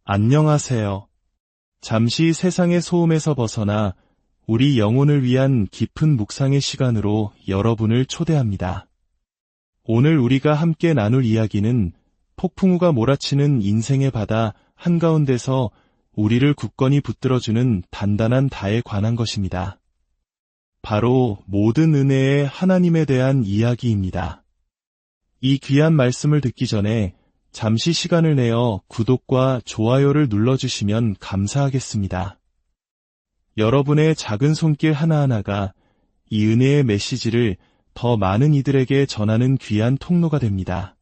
안녕하세요. 잠시 세상의 소음에서 벗어나 우리 영혼을 위한 깊은 묵상의 시간으로 여러분을 초대합니다. 오늘 우리가 함께 나눌 이야기는 폭풍우가 몰아치는 인생의 바다 한가운데서 우리를 굳건히 붙들어주는 단단한 다에 관한 것입니다. 바로 모든 은혜의 하나님에 대한 이야기입니다. 이 귀한 말씀을 듣기 전에 잠시 시간을 내어 구독과 좋아요를 눌러주시면 감사하겠습니다. 여러분의 작은 손길 하나하나가 이 은혜의 메시지를 더 많은 이들에게 전하는 귀한 통로가 됩니다.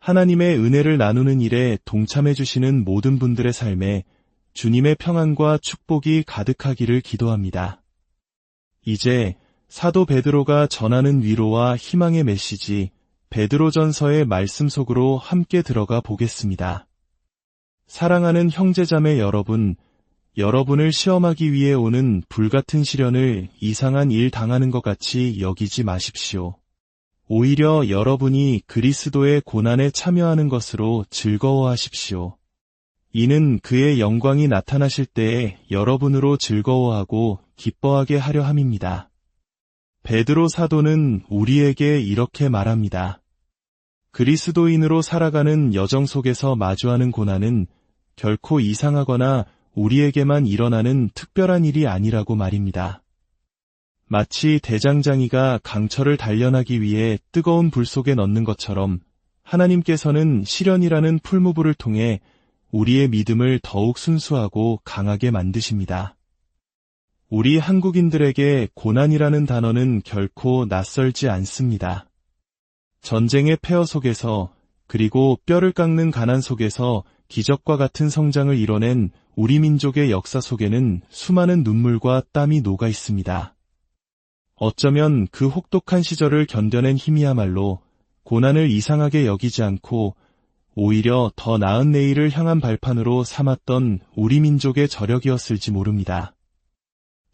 하나님의 은혜를 나누는 일에 동참해주시는 모든 분들의 삶에 주님의 평안과 축복이 가득하기를 기도합니다. 이제 사도 베드로가 전하는 위로와 희망의 메시지 베드로전서의 말씀 속으로 함께 들어가 보겠습니다. 사랑하는 형제자매 여러분, 여러분을 시험하기 위해 오는 불같은 시련을 이상한 일 당하는 것 같이 여기지 마십시오. 오히려 여러분이 그리스도의 고난에 참여하는 것으로 즐거워하십시오. 이는 그의 영광이 나타나실 때에 여러분으로 즐거워하고 기뻐하게 하려 함입니다. 베드로 사도는 우리에게 이렇게 말합니다. 그리스도인으로 살아가는 여정 속에서 마주하는 고난은 결코 이상하거나 우리에게만 일어나는 특별한 일이 아니라고 말입니다. 마치 대장장이가 강철을 단련하기 위해 뜨거운 불 속에 넣는 것처럼 하나님께서는 시련이라는 풀무불을 통해 우리의 믿음을 더욱 순수하고 강하게 만드십니다. 우리 한국인들에게 고난이라는 단어는 결코 낯설지 않습니다. 전쟁의 폐허 속에서 그리고 뼈를 깎는 가난 속에서 기적과 같은 성장을 이뤄낸 우리 민족의 역사 속에는 수많은 눈물과 땀이 녹아 있습니다. 어쩌면 그 혹독한 시절을 견뎌낸 힘이야말로 고난을 이상하게 여기지 않고 오히려 더 나은 내일을 향한 발판으로 삼았던 우리 민족의 저력이었을지 모릅니다.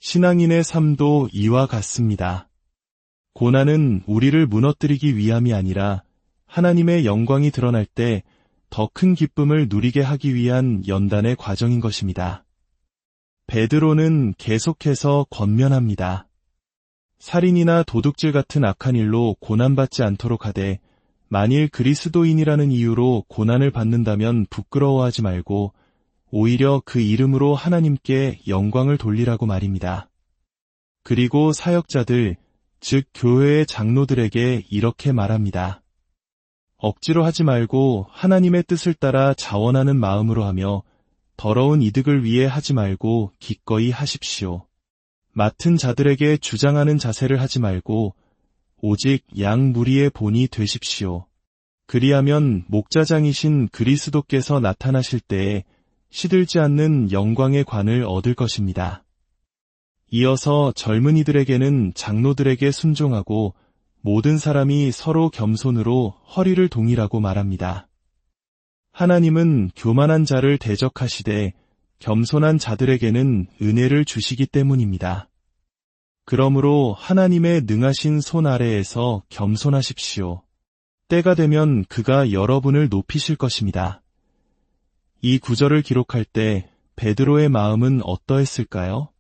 신앙인의 삶도 이와 같습니다. 고난은 우리를 무너뜨리기 위함이 아니라 하나님의 영광이 드러날 때 더 큰 기쁨을 누리게 하기 위한 연단의 과정인 것입니다. 베드로는 계속해서 권면합니다. 살인이나 도둑질 같은 악한 일로 고난받지 않도록 하되 만일 그리스도인이라는 이유로 고난을 받는다면 부끄러워하지 말고 오히려 그 이름으로 하나님께 영광을 돌리라고 말입니다. 그리고 사역자들, 즉 교회의 장로들에게 이렇게 말합니다. 억지로 하지 말고 하나님의 뜻을 따라 자원하는 마음으로 하며 더러운 이득을 위해 하지 말고 기꺼이 하십시오. 맡은 자들에게 주장하는 자세를 하지 말고 오직 양 무리의 본이 되십시오. 그리하면 목자장이신 그리스도께서 나타나실 때에 시들지 않는 영광의 관을 얻을 것입니다. 이어서 젊은이들에게는 장로들에게 순종하고 모든 사람이 서로 겸손으로 허리를 동이라고 말합니다. 하나님은 교만한 자를 대적하시되 겸손한 자들에게는 은혜를 주시기 때문입니다. 그러므로 하나님의 능하신 손 아래에서 겸손하십시오. 때가 되면 그가 여러분을 높이실 것입니다. 이 구절을 기록할 때 베드로의 마음은 어떠했을까요?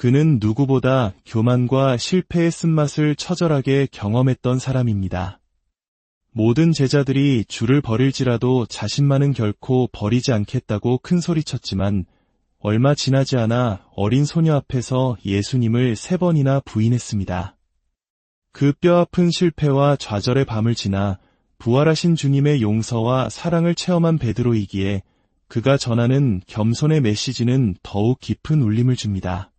그는 누구보다 교만과 실패의 쓴맛을 처절하게 경험했던 사람입니다. 모든 제자들이 주를 버릴지라도 자신만은 결코 버리지 않겠다고 큰소리쳤지만 얼마 지나지 않아 어린 소녀 앞에서 예수님을 3번이나 부인했습니다. 그 뼈아픈 실패와 좌절의 밤을 지나 부활하신 주님의 용서와 사랑을 체험한 베드로이기에 그가 전하는 겸손의 메시지는 더욱 깊은 울림을 줍니다.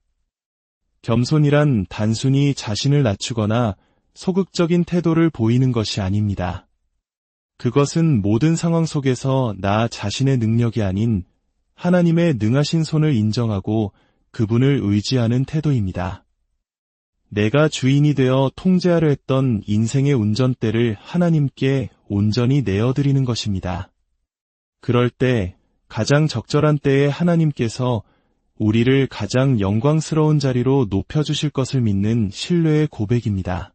겸손이란 단순히 자신을 낮추거나 소극적인 태도를 보이는 것이 아닙니다. 그것은 모든 상황 속에서 나 자신의 능력이 아닌 하나님의 능하신 손을 인정하고 그분을 의지하는 태도입니다. 내가 주인이 되어 통제하려 했던 인생의 운전대를 하나님께 온전히 내어드리는 것입니다. 그럴 때 가장 적절한 때에 하나님께서 우리를 가장 영광스러운 자리로 높여주실 것을 믿는 신뢰의 고백입니다.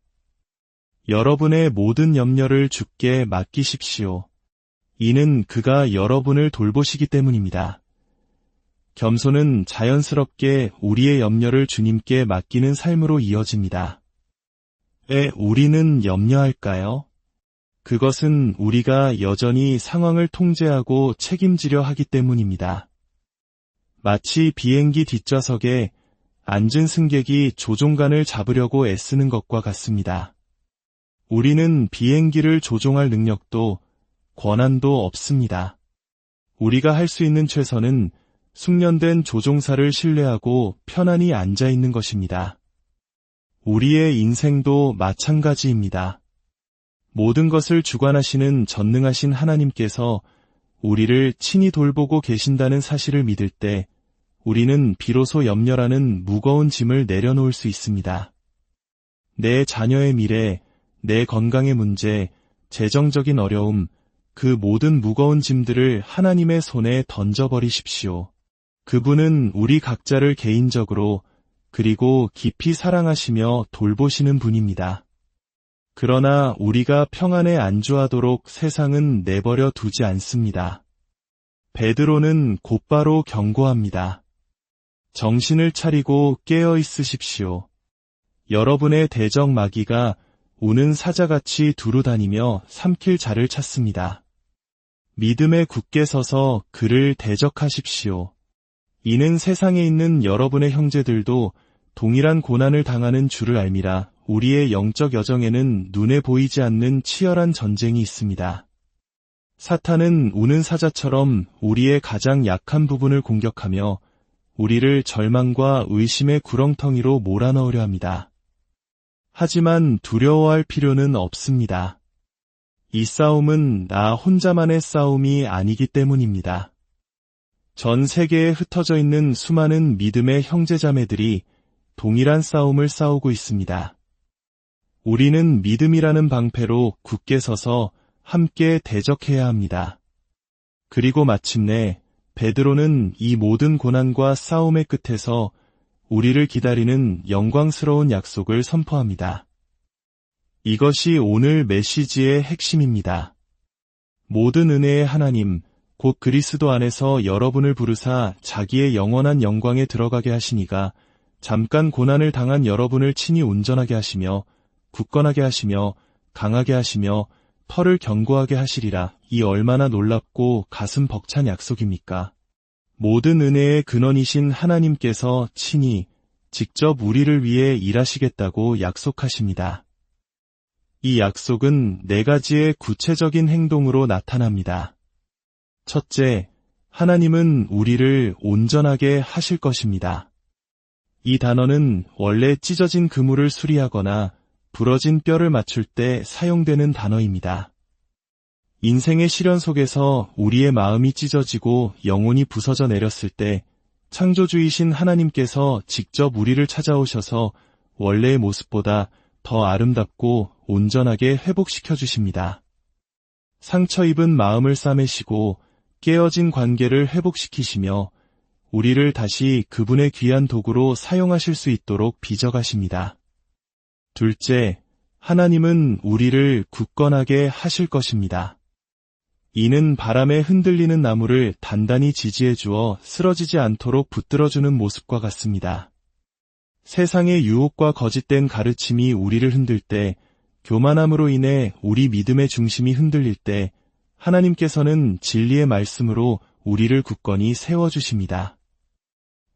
여러분의 모든 염려를 주께 맡기십시오. 이는 그가 여러분을 돌보시기 때문입니다. 겸손은 자연스럽게 우리의 염려를 주님께 맡기는 삶으로 이어집니다. 왜 우리는 염려할까요? 그것은 우리가 여전히 상황을 통제하고 책임지려 하기 때문입니다. 마치 비행기 뒷좌석에 앉은 승객이 조종간을 잡으려고 애쓰는 것과 같습니다. 우리는 비행기를 조종할 능력도 권한도 없습니다. 우리가 할 수 있는 최선은 숙련된 조종사를 신뢰하고 편안히 앉아 있는 것입니다. 우리의 인생도 마찬가지입니다. 모든 것을 주관하시는 전능하신 하나님께서 우리를 친히 돌보고 계신다는 사실을 믿을 때 우리는 비로소 염려라는 무거운 짐을 내려놓을 수 있습니다. 내 자녀의 미래, 내 건강의 문제, 재정적인 어려움, 그 모든 무거운 짐들을 하나님의 손에 던져버리십시오. 그분은 우리 각자를 개인적으로 그리고 깊이 사랑하시며 돌보시는 분입니다. 그러나 우리가 평안에 안주하도록 세상은 내버려 두지 않습니다. 베드로는 곧바로 경고합니다. 정신을 차리고 깨어 있으십시오. 여러분의 대적 마귀가 우는 사자같이 두루다니며 삼킬 자를 찾습니다. 믿음에 굳게 서서 그를 대적하십시오. 이는 세상에 있는 여러분의 형제들도 동일한 고난을 당하는 줄을 알미라. 우리의 영적 여정에는 눈에 보이지 않는 치열한 전쟁이 있습니다. 사탄은 우는 사자처럼 우리의 가장 약한 부분을 공격하며 우리를 절망과 의심의 구렁텅이로 몰아넣으려 합니다. 하지만 두려워할 필요는 없습니다. 이 싸움은 나 혼자만의 싸움이 아니기 때문입니다. 전 세계에 흩어져 있는 수많은 믿음의 형제자매들이 동일한 싸움을 싸우고 있습니다. 우리는 믿음이라는 방패로 굳게 서서 함께 대적해야 합니다. 그리고 마침내 베드로는 이 모든 고난과 싸움의 끝에서 우리를 기다리는 영광스러운 약속을 선포합니다. 이것이 오늘 메시지의 핵심입니다. 모든 은혜의 하나님, 곧 그리스도 안에서 여러분을 부르사 자기의 영원한 영광에 들어가게 하시니가 잠깐 고난을 당한 여러분을 친히 온전하게 하시며 굳건하게 하시며 강하게 하시며 털을 견고하게 하시리라. 이 얼마나 놀랍고 가슴 벅찬 약속입니까? 모든 은혜의 근원이신 하나님께서 친히 직접 우리를 위해 일하시겠다고 약속하십니다. 이 약속은 4가지의 구체적인 행동으로 나타납니다. 첫째, 하나님은 우리를 온전하게 하실 것입니다. 이 단어는 원래 찢어진 그물을 수리하거나 부러진 뼈를 맞출 때 사용되는 단어입니다. 인생의 시련 속에서 우리의 마음이 찢어지고 영혼이 부서져 내렸을 때 창조주이신 하나님께서 직접 우리를 찾아오셔서 원래의 모습보다 더 아름답고 온전하게 회복시켜 주십니다. 상처 입은 마음을 싸매시고 깨어진 관계를 회복시키시며 우리를 다시 그분의 귀한 도구로 사용하실 수 있도록 빚어가십니다. 둘째, 하나님은 우리를 굳건하게 하실 것입니다. 이는 바람에 흔들리는 나무를 단단히 지지해 주어 쓰러지지 않도록 붙들어주는 모습과 같습니다. 세상의 유혹과 거짓된 가르침이 우리를 흔들 때, 교만함으로 인해 우리 믿음의 중심이 흔들릴 때, 하나님께서는 진리의 말씀으로 우리를 굳건히 세워주십니다.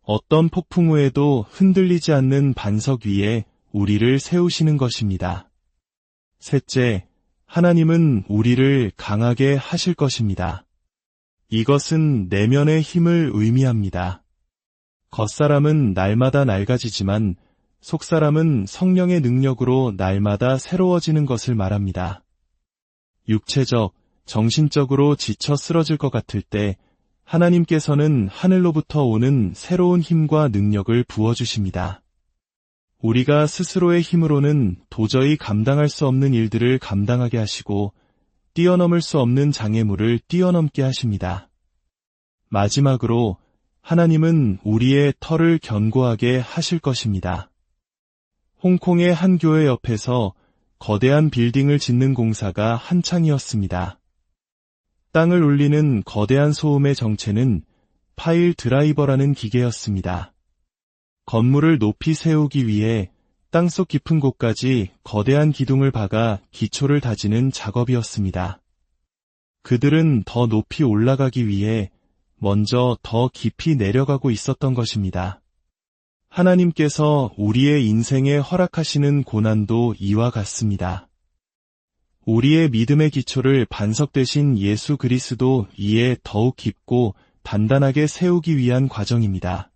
어떤 폭풍 후에도 흔들리지 않는 반석 위에 우리를 세우시는 것입니다. 셋째, 하나님은 우리를 강하게 하실 것입니다. 이것은 내면의 힘을 의미합니다. 겉사람은 날마다 낡아지지만 속사람은 성령의 능력으로 날마다 새로워지는 것을 말합니다. 육체적, 정신적으로 지쳐 쓰러질 것 같을 때 하나님께서는 하늘로부터 오는 새로운 힘과 능력을 부어주십니다. 우리가 스스로의 힘으로는 도저히 감당할 수 없는 일들을 감당하게 하시고 뛰어넘을 수 없는 장애물을 뛰어넘게 하십니다. 마지막으로 하나님은 우리의 털을 견고하게 하실 것입니다. 홍콩의 한 교회 옆에서 거대한 빌딩을 짓는 공사가 한창이었습니다. 땅을 울리는 거대한 소음의 정체는 파일 드라이버라는 기계였습니다. 건물을 높이 세우기 위해 땅속 깊은 곳까지 거대한 기둥을 박아 기초를 다지는 작업이었습니다. 그들은 더 높이 올라가기 위해 먼저 더 깊이 내려가고 있었던 것입니다. 하나님께서 우리의 인생에 허락하시는 고난도 이와 같습니다. 우리의 믿음의 기초를 반석 되신 예수 그리스도 이에 더욱 깊고 단단하게 세우기 위한 과정입니다.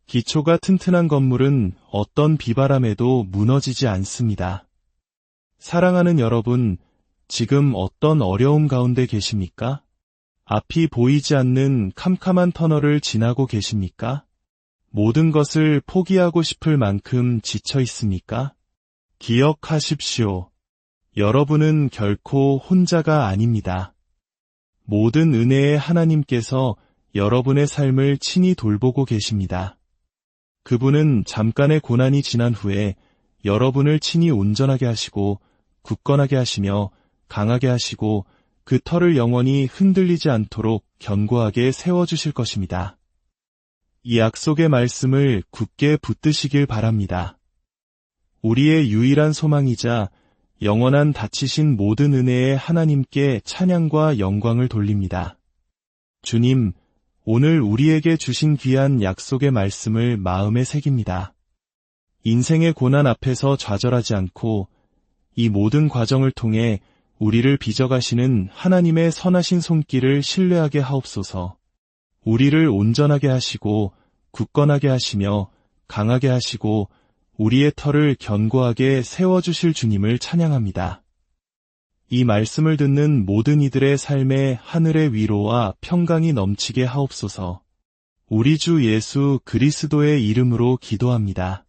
기초가 튼튼한 건물은 어떤 비바람에도 무너지지 않습니다. 사랑하는 여러분, 지금 어떤 어려움 가운데 계십니까? 앞이 보이지 않는 캄캄한 터널을 지나고 계십니까? 모든 것을 포기하고 싶을 만큼 지쳐 있습니까? 기억하십시오. 여러분은 결코 혼자가 아닙니다. 모든 은혜의 하나님께서 여러분의 삶을 친히 돌보고 계십니다. 그분은 잠깐의 고난이 지난 후에 여러분을 친히 온전하게 하시고 굳건하게 하시며 강하게 하시고 그 터를 영원히 흔들리지 않도록 견고하게 세워주실 것입니다. 이 약속의 말씀을 굳게 붙드시길 바랍니다. 우리의 유일한 소망이자 영원한 다치신 모든 은혜의 하나님께 찬양과 영광을 돌립니다. 주님, 오늘 우리에게 주신 귀한 약속의 말씀을 마음에 새깁니다. 인생의 고난 앞에서 좌절하지 않고 이 모든 과정을 통해 우리를 빚어가시는 하나님의 선하신 손길을 신뢰하게 하옵소서. 우리를 온전하게 하시고 굳건하게 하시며 강하게 하시고 우리의 터를 견고하게 세워주실 주님을 찬양합니다. 이 말씀을 듣는 모든 이들의 삶에 하늘의 위로와 평강이 넘치게 하옵소서. 우리 주 예수 그리스도의 이름으로 기도합니다.